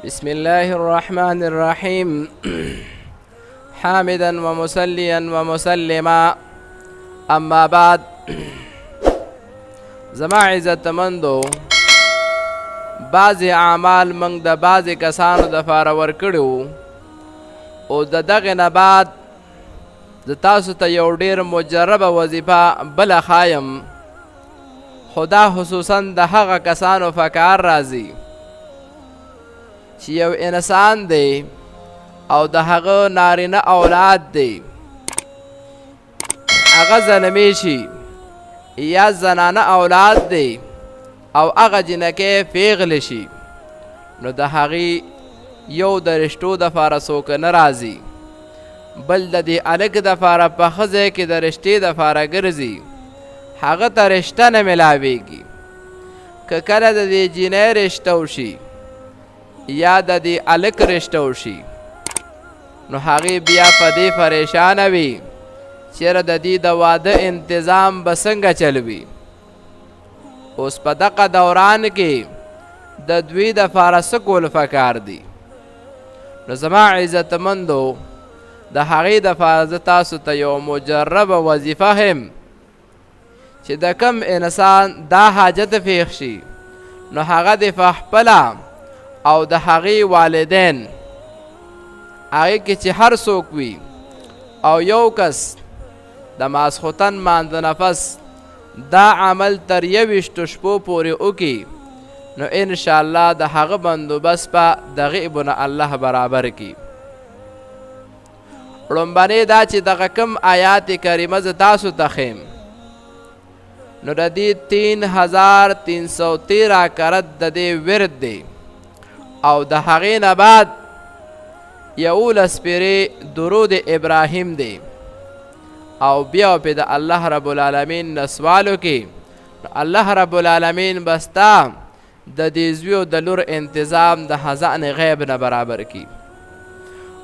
بسم الله الرحمن الرحيم حامدا ومصليا ومسلما اما بعد. زما عزت مندو بعضی اعمال منگ د بعضی کسانو د فاره ورکړو او د دغه نه بعد د تاسو ته یو ډیر مجربه وظیفه بل خایم، خدا خصوصا د هغه کسانو فکر راځي چې یو انسان دی او د هغه نارینه اولاد دی، هغه زلمی شي یا زنانه اولاد دی او هغه جنکې پیغلی شي، نو د هغې یو د رشتو دپاره څوک نه راځي، بل د دې هلک دپاره په ښه ځای کې د رشتې دپاره ګرځي، هغه ته رشته نه میلاویږي. که کله د دې جینۍ رشته وشي یا د دې هلک رشته وشي، نو هغې بیا په دې پریشانه وي چېرې د دې د واده انتظام به څنګه چلوي. اوس په دغه دوران کې د دوی دپاره څه کول پکار دي؟ نو زما عزتمندو د هغې دپاره زه تاسو ته یو مجربه وظیفه هم چې د کم انسان دا حاجت پیښ شي، نو هغه د پخپله او د هغې والدین هغې کې چې هر څوک وي او یو کس د ماسخوتن مانځه نفس دا عمل تر 21 شپو پورې وکړي، نو انشاءالله د هغه بندوبست به دغې بونه الله برابر کړي. لومبنې دا چې دغه کم آیات کریمه زه تاسو ته ښیم، نو د دې 3313 کرت د دې ورد دی او د هغې نه بعد 11 پیرې درود ابراهیم دی او بیا پې د الله رب العالمین نه سوال وکړي، الله رب العالمین به ستا د دې زوی او د لور انتظام د خزان غیب نه برابر کړي.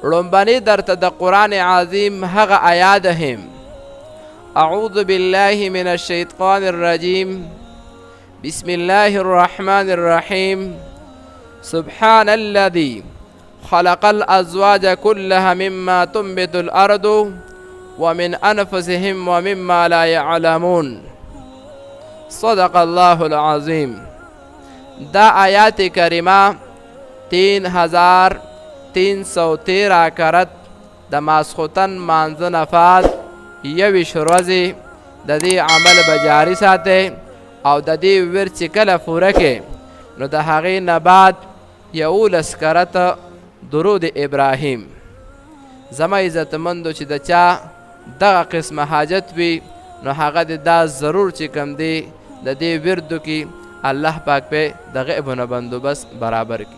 لومبنې درته د قرآن عظیم هغه آیات هم اعوذ بالله من الشیطان الرجیم بسم الله الرحمن الرحیم سبحان الذي خلق الازواج كلها مما تنبت الارض ومن انفسهم ومما لا يعلمون صدق الله العظیم. دا آیات کریمه 3313 کرت د ماسخوتن مانځه نفاذ 21 ورځې د دې عمل به جاري ساتئ او د دې ورد چې کله پوره کړئ، نو د هغې نه بعد 11 کرت درود ابراهیم. زما عزتمندو چې د چا دغه قسمه حاجت وي، نو هغه د دا ضرور چې کم دی د دې وردو کې الله پاک په دغه بندوبست برابر کړي.